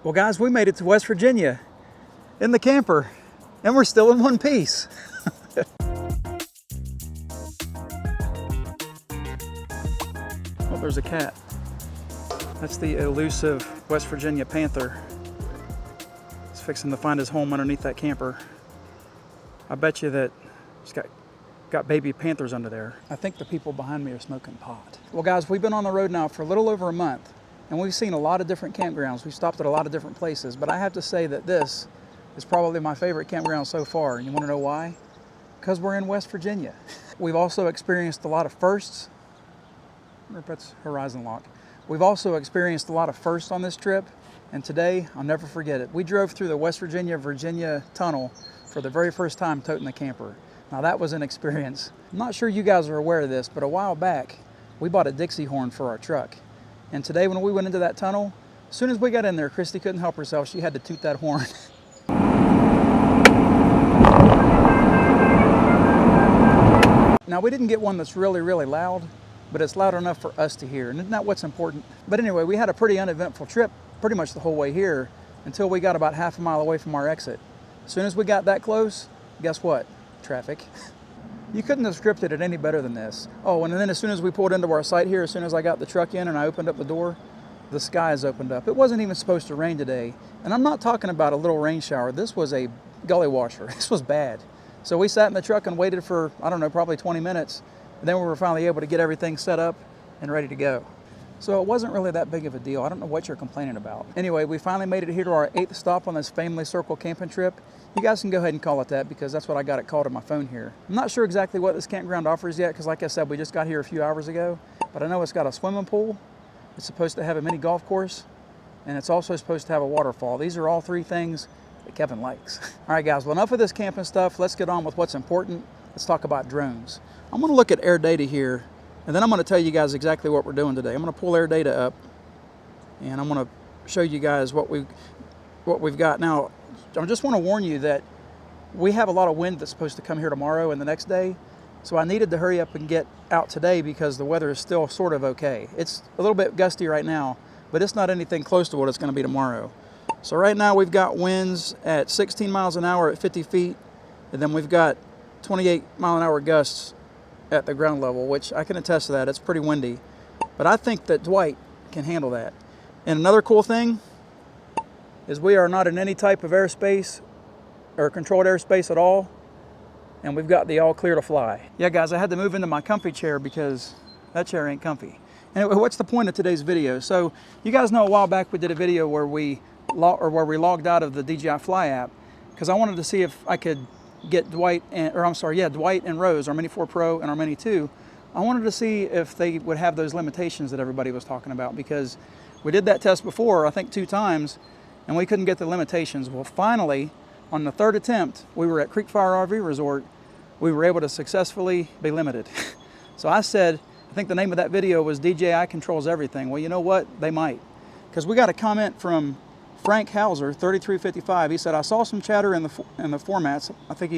Well guys, we made it to West Virginia in the camper and we're still in one piece. Oh, there's a cat. That's the elusive West Virginia panther. He's fixing to find his home underneath that camper. I bet you that he's got baby panthers under there. I think the people behind me are smoking pot. Well guys, we've been on the road now for a little over a month and we've seen a lot of different campgrounds. We've stopped at a lot of different places, but I have to say that this is probably my favorite campground so far. And you want to know why? Because we're in West Virginia. We've also experienced a lot of firsts. I wonder if that's horizon lock. We've also experienced a lot of firsts on this trip, and today, I'll never forget it. We drove through the West Virginia tunnel for the very first time toting the camper. Now that was an experience. I'm not sure you guys are aware of this, but a while back, we bought a Dixie horn for our truck. And today when we went into that tunnel, as soon as we got in there, Christy couldn't help herself. She had to toot that horn. Now we didn't get one that's really, really loud, but it's loud enough for us to hear. And isn't that what's important? But anyway, we had a pretty uneventful trip pretty much the whole way here until we got about half a mile away from our exit. As soon as we got that close, guess what? Traffic. You couldn't have scripted it any better than this. Oh, and then as soon as we pulled into our site here, as soon as I got the truck in and I opened up the door, the skies opened up. It wasn't even supposed to rain today. And I'm not talking about a little rain shower. This was a gully washer. This was bad. So we sat in the truck and waited for, I don't know, probably 20 minutes. And then we were finally able to get everything set up and ready to go. So it wasn't really that big of a deal. I don't know what you're complaining about. Anyway, we finally made it here to our 8th stop on this Family Circle camping trip. You guys can go ahead and call it that because that's what I got it called on my phone here. I'm not sure exactly what this campground offers yet because like I said, we just got here a few hours ago. But I know it's got a swimming pool, it's supposed to have a mini golf course, and it's also supposed to have a waterfall. These are all three things that Kevin likes. All right guys, well enough of this camping stuff. Let's get on with what's important. Let's talk about drones. I'm gonna look at air data here and then I'm gonna tell you guys exactly what we're doing today. I'm gonna pull air data up and I'm gonna show you guys what we've got. Now, I just wanna warn you that we have a lot of wind that's supposed to come here tomorrow and the next day. So I needed to hurry up and get out today because the weather is still sort of okay. It's a little bit gusty right now, but it's not anything close to what it's gonna be tomorrow. So right now we've got winds at 16 miles an hour at 50 feet, and then we've got 28 mile an hour gusts at the ground level, which I can attest to that. It's pretty windy. But I think that Dwight can handle that. And another cool thing is we are not in any type of airspace or controlled airspace at all. And we've got the all clear to fly. Yeah guys, I had to move into my comfy chair because that chair ain't comfy. Anyway, what's the point of today's video? So you guys know a while back we did a video where we logged out of the DJI Fly app because I wanted to see if I could get Dwight and Rose, our Mini 4 Pro and our Mini 2. I wanted to see if they would have those limitations that everybody was talking about because we did that test before, I think 2 times, and we couldn't get the limitations. Well, finally, on the 3rd attempt, we were at Creekfire RV Resort, we were able to successfully be limited. So I said, I think the name of that video was DJI Controls Everything. Well, you know what? They might. Because we got a comment from Frank Hauser, 3355. He said, I saw some chatter in the formats. I think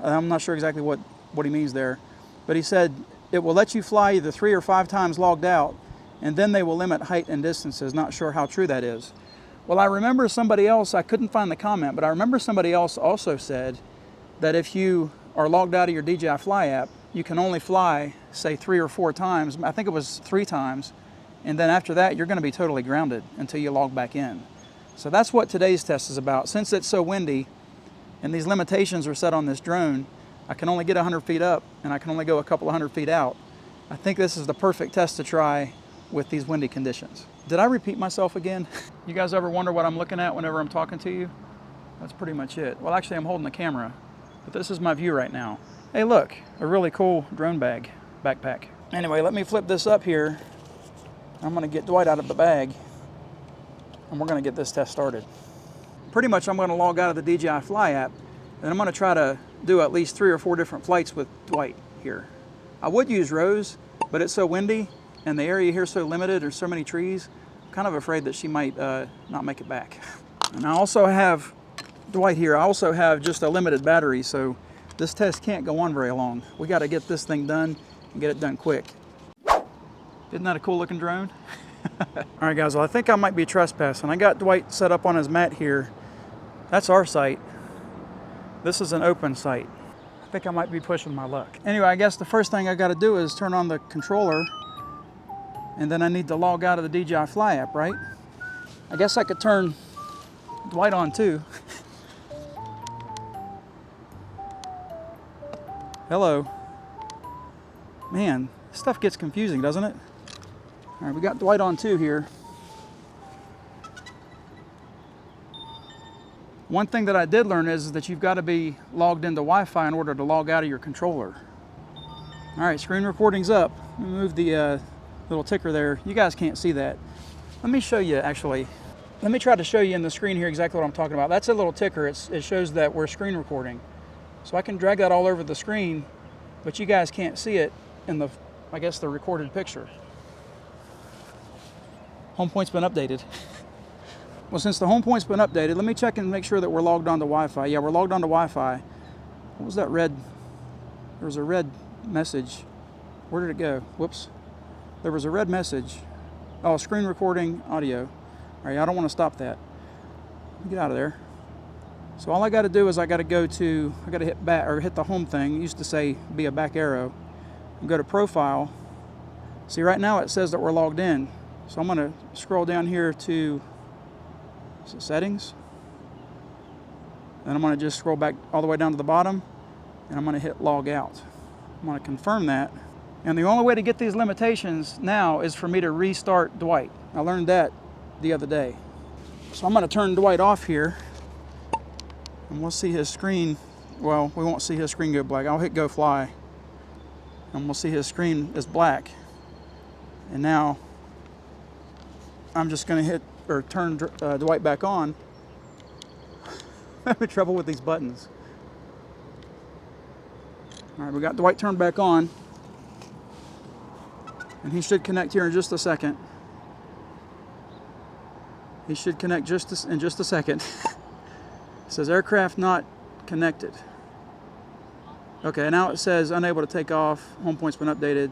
I'm not sure exactly what he means there. But he said, it will let you fly either 3 or 5 times logged out, and then they will limit height and distances. Not sure how true that is. Well, I remember somebody else, I couldn't find the comment, but I remember somebody else also said that if you are logged out of your DJI Fly app, you can only fly, say 3 or 4 times. I think it was 3 times. And then after that, you're gonna be totally grounded until you log back in. So that's what today's test is about. Since it's so windy and these limitations are set on this drone, I can only get 100 feet up and I can only go a couple of 100 feet out. I think this is the perfect test to try with these windy conditions. Did I repeat myself again? You guys ever wonder what I'm looking at whenever I'm talking to you? That's pretty much it. Well, actually I'm holding the camera, but this is my view right now. Hey look, a really cool drone backpack. Anyway, let me flip this up here. I'm gonna get Dwight out of the bag and we're gonna get this test started. Pretty much I'm gonna log out of the DJI Fly app and I'm gonna try to do at least 3 or 4 different flights with Dwight here. I would use Rose, but it's so windy and the area here is so limited, there's so many trees, I'm kind of afraid that she might not make it back. And I also have Dwight here. I also have just a limited battery, so this test can't go on very long. We gotta get this thing done and get it done quick. Isn't that a cool looking drone? All right, guys, well, I think I might be trespassing. I got Dwight set up on his mat here. That's our site. This is an open site. I think I might be pushing my luck. Anyway, I guess the first thing I got to do is turn on the controller, and then I need to log out of the DJI Fly app, right? I guess I could turn Dwight on too. Hello. Man, stuff gets confusing, doesn't it? All right, we got Dwight on too here. One thing that I did learn is that you've got to be logged into Wi-Fi in order to log out of your controller. All right, screen recording's up. Let me move the little ticker there. You guys can't see that. Let me show you actually. Let me try to show you in the screen here exactly what I'm talking about. That's a little ticker. It shows that we're screen recording. So I can drag that all over the screen, but you guys can't see it in the, I guess, the recorded picture. Homepoint's been updated. Well, since the homepoint's been updated, let me check and make sure that we're logged onto Wi-Fi. Yeah, we're logged onto Wi-Fi. What was that red? There was a red message. Where did it go? Whoops. There was a red message. Oh, screen recording audio. All right, I don't want to stop that. Get out of there. So all I got to do is I got to hit back, or hit the home thing. It used to say be a back arrow. And go to profile. See, right now it says that we're logged in. So I'm going to scroll down here to settings. Then I'm going to just scroll back all the way down to the bottom, and I'm going to hit log out. I'm going to confirm that. And the only way to get these limitations now is for me to restart Dwight. I learned that the other day. So I'm going to turn Dwight off here, and we'll see his screen. Well, we won't see his screen go black. I'll hit go fly, and we'll see his screen is black. And now I'm just going to hit or turn Dwight back on. I'm having trouble with these buttons. All right, we got Dwight turned back on, and he should connect here in just a second. He should connect in just a second. It says aircraft not connected. Okay, now it says unable to take off. Homepoint's been updated.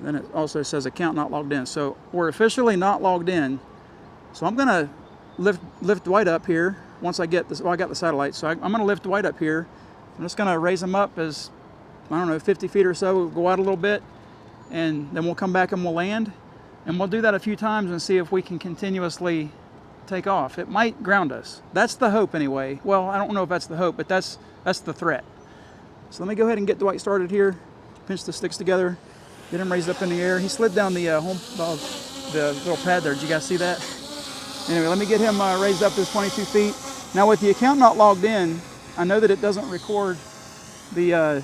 Then it also says account not logged in. So we're officially not logged in. So I'm gonna lift Dwight up here once I get this. Well, I got the satellite, so I'm gonna lift Dwight up here. I'm just gonna raise him up as, I don't know, 50 feet or so. We'll go out a little bit, and then we'll come back and we'll land. And we'll do that a few times and see if we can continuously take off. It might ground us. That's the hope anyway. Well, I don't know if that's the hope, but that's the threat. So let me go ahead and get Dwight started here. Pinch the sticks together. Get him raised up in the air. He slid down the the little pad there. Did you guys see that? Anyway, let me get him raised up to 22 feet. Now, with the account not logged in, I know that it doesn't record the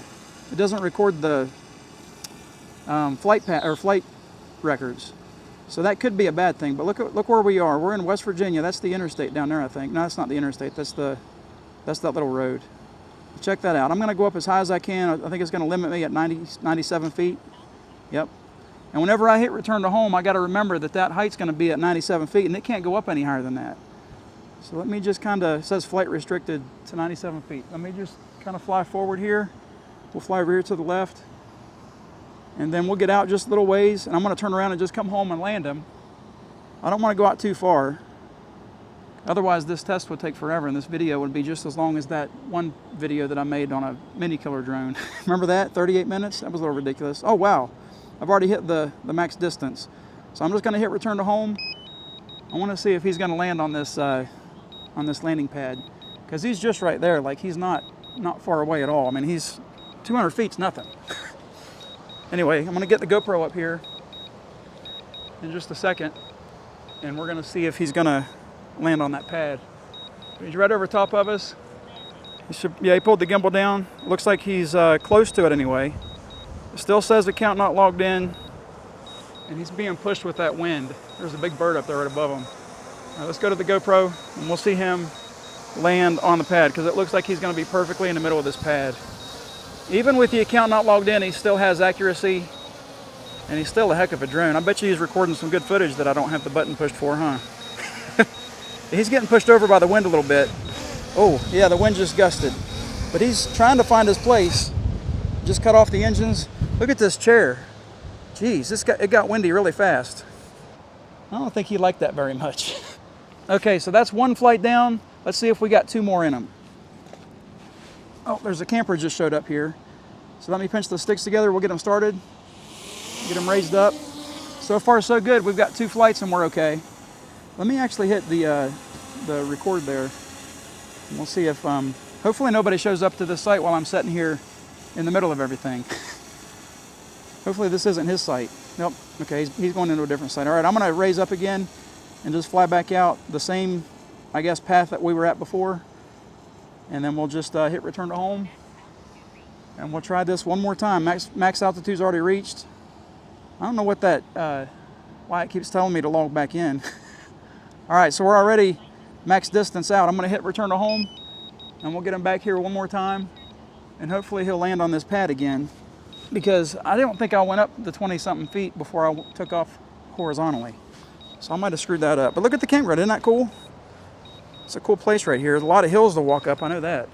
flight records. So that could be a bad thing. But look where we are. We're in West Virginia. That's the interstate down there, I think. No, that's not the interstate. That's that little road. Check that out. I'm going to go up as high as I can. I think it's going to limit me at 97 feet. Yep. And whenever I hit return to home, I got to remember that height's going to be at 97 feet, and it can't go up any higher than that. So let me just kind of, it says flight restricted to 97 feet. Let me just kind of fly forward here. We'll fly over here to the left, and then we'll get out just a little ways, and I'm going to turn around and just come home and land him. I don't want to go out too far. Otherwise, this test would take forever, and this video would be just as long as that one video that I made on a mini killer drone. Remember that? 38 minutes? That was a little ridiculous. Oh, wow. I've already hit the max distance. So I'm just going to hit return to home. I want to see if he's going to land on this landing pad, because he's just right there. Like, he's not far away at all. I mean, he's 200 feet's nothing. Anyway, I'm going to get the GoPro up here in just a second, and we're going to see if he's going to land on that pad. He's right over top of us. He pulled the gimbal down. Looks like he's close to it anyway. It still says account not logged in, and he's being pushed with that wind. There's a big bird up there right above him. All right, let's go to the GoPro, and we'll see him land on the pad, because it looks like he's going to be perfectly in the middle of this pad. Even with the account not logged in, he still has accuracy, and he's still a heck of a drone. I bet you he's recording some good footage that I don't have the button pushed for, huh? He's getting pushed over by the wind a little bit. Oh, yeah, the wind just gusted. But he's trying to find his place. Just cut off the engines. Look at this chair. Jeez, it got windy really fast. I don't think he liked that very much. Okay, so that's one flight down. Let's see if we got 2 more in them. Oh, there's a camper just showed up here. So let me pinch the sticks together. We'll get them started, get them raised up. So far, so good. We've got 2 flights and we're okay. Let me actually hit the record there. And we'll see if, hopefully nobody shows up to this site while I'm sitting here in the middle of everything. Hopefully this isn't his site. Nope, okay, he's going into a different site. All right, I'm gonna raise up again and just fly back out the same, I guess, path that we were at before. And then we'll just hit return to home. And we'll try this one more time. Max altitude's already reached. I don't know what that, why it keeps telling me to log back in. All right, so we're already max distance out. I'm gonna hit return to home and we'll get him back here one more time. And hopefully he'll land on this pad again, because I don't think I went up the 20-something feet before I took off horizontally. So I might have screwed that up. But look at the campground, isn't that cool? It's a cool place right here. There's a lot of hills to walk up, I know that.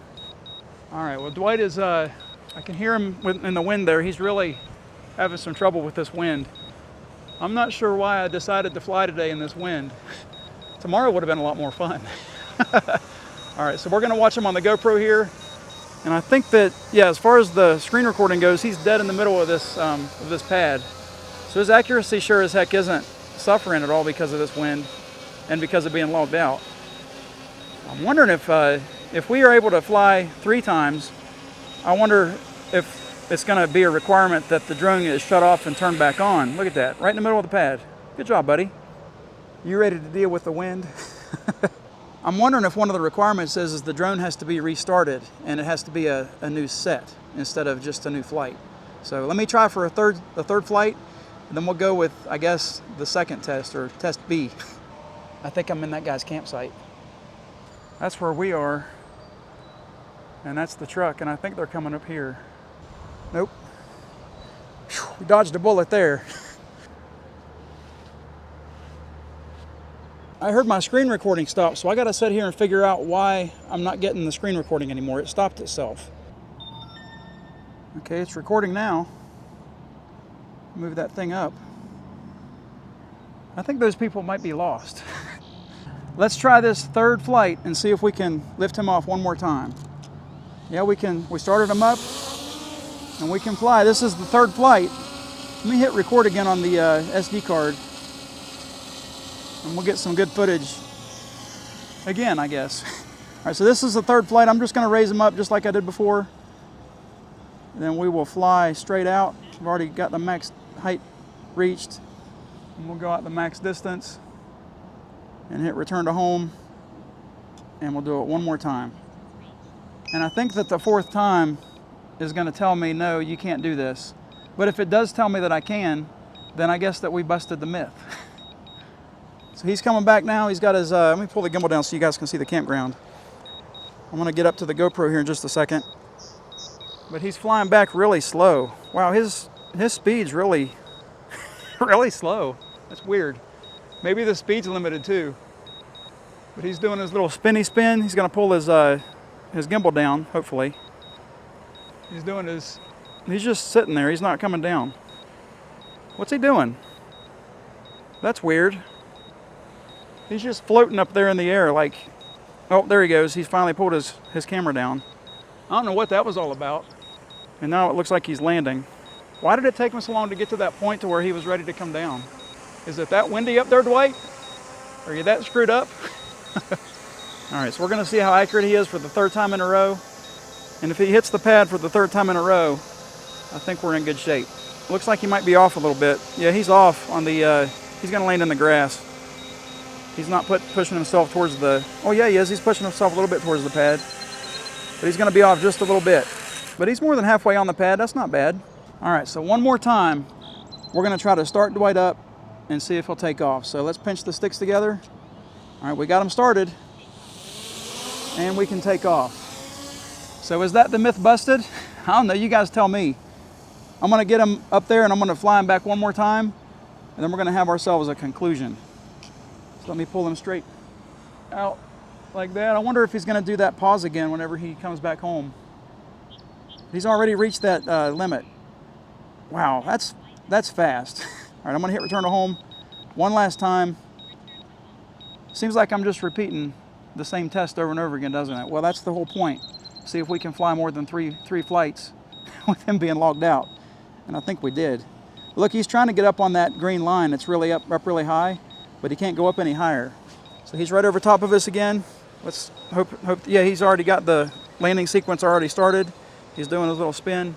All right, well Dwight is, I can hear him in the wind there. He's really having some trouble with this wind. I'm not sure why I decided to fly today in this wind. Tomorrow would have been a lot more fun. All right, so we're gonna watch him on the GoPro here. And I think that, yeah, as far as the screen recording goes, he's dead in the middle of this pad. So his accuracy sure as heck isn't suffering at all because of this wind and because of being logged out. I'm wondering if we are able to fly 3 times, I wonder if it's gonna be a requirement that the drone is shut off and turned back on. Look at that, right in the middle of the pad. Good job, buddy. You ready to deal with the wind? I'm wondering if one of the requirements is the drone has to be restarted and it has to be a new set instead of just a new flight. So let me try for a third flight, and then we'll go with, I guess, the second test, or test B. I think I'm in that guy's campsite. That's where we are, and that's the truck, and I think they're coming up here. Nope. Whew, we dodged a bullet there. I heard my screen recording stop, so I gotta sit here and figure out why I'm not getting the screen recording anymore. It stopped itself. Okay, it's recording now. Move that thing up. I think those people might be lost. Let's try this third flight and see if we can lift him off one more time. Yeah, we can. We started him up and we can fly. This is the third flight. Let me hit record again on the SD card. And we'll get some good footage again, I guess. All right, so this is the third flight. I'm just gonna raise them up just like I did before. And then we will fly straight out. I've already got the max height reached. And we'll go out the max distance and hit return to home. And we'll do it one more time. And I think that the 4th time is gonna tell me, no, you can't do this. But if it does tell me that I can, then I guess that we busted the myth. So he's coming back now. He's got his, let me pull the gimbal down so you guys can see the campground. I'm gonna get up to the GoPro here in just a second. But he's flying back really slow. Wow, his speed's really, really slow. That's weird. Maybe the speed's limited too. But he's doing his little spinny spin. He's gonna pull his gimbal down, hopefully. He's just sitting there. He's not coming down. What's he doing? That's weird. He's just floating up there in the air like, oh, there he goes. He's finally pulled his camera down. I don't know what that was all about. And now it looks like he's landing. Why did it take him so long to get to that point to where he was ready to come down? Is it that windy up there, Dwight? Are you that screwed up? All right, so we're gonna see how accurate he is for the 3rd time in a row. And if he hits the pad for the 3rd time in a row, I think we're in good shape. Looks like he might be off a little bit. Yeah, he's off on the, he's gonna land in the grass. He's not pushing himself towards the, oh yeah, he is. He's pushing himself a little bit towards the pad. But he's gonna be off just a little bit. But he's more than halfway on the pad, that's not bad. All right, so one more time, we're gonna try to start Dwight up and see if he'll take off. So let's pinch the sticks together. All right, we got him started. And we can take off. So is that the myth busted? I don't know, you guys tell me. I'm gonna get him up there and I'm gonna fly him back one more time, and then we're gonna have ourselves a conclusion. So let me pull him straight out like that. I wonder if he's gonna do that pause again whenever he comes back home. He's already reached that limit. Wow, that's fast. All right, I'm gonna hit return to home. One last time. Seems like I'm just repeating the same test over and over again, doesn't it? Well, that's the whole point. See if we can fly more than three flights with him being logged out. And I think we did. Look, he's trying to get up on that green line. It's really up really high, but he can't go up any higher. So he's right over top of us again. Let's hope, yeah, he's already got the landing sequence already started. He's doing his little spin,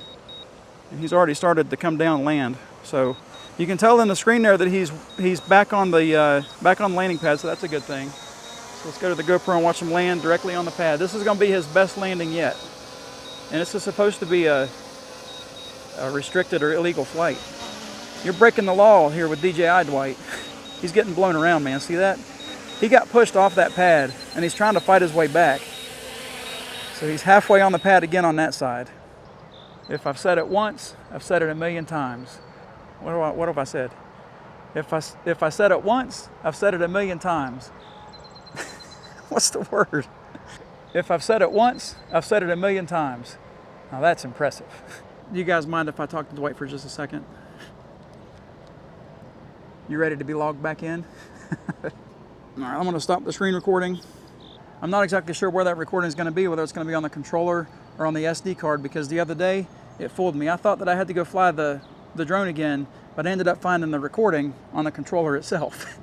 and he's already started to come down and land. So you can tell in the screen there that he's back on the landing pad, so that's a good thing. So let's go to the GoPro and watch him land directly on the pad. This is going to be his best landing yet. And this is supposed to be a restricted or illegal flight. You're breaking the law here with DJI, Dwight. He's getting blown around, man. See that? He got pushed off that pad, and he's trying to fight his way back. So he's halfway on the pad again on that side. If I've said it once, I've said it a million times. What have I said? If I said it once, I've said it a million times. What's the word? If I've said it once, I've said it a million times. Now that's impressive. Do you guys mind if I talk to Dwight for just a second? You ready to be logged back in? All right, I'm going to stop the screen recording. I'm not exactly sure where that recording is going to be, whether it's going to be on the controller or on the SD card, because the other day it fooled me. I thought that I had to go fly the drone again, but I ended up finding the recording on the controller itself.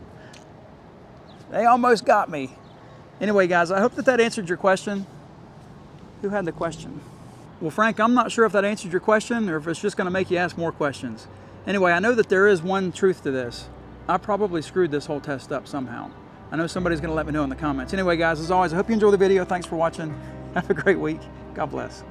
They almost got me. Anyway, guys, I hope that answered your question. Who had the question? Well, Frank, I'm not sure if that answered your question or if it's just going to make you ask more questions. Anyway, I know that there is one truth to this. I probably screwed this whole test up somehow. I know somebody's going to let me know in the comments. Anyway, guys, as always, I hope you enjoyed the video. Thanks for watching. Have a great week. God bless.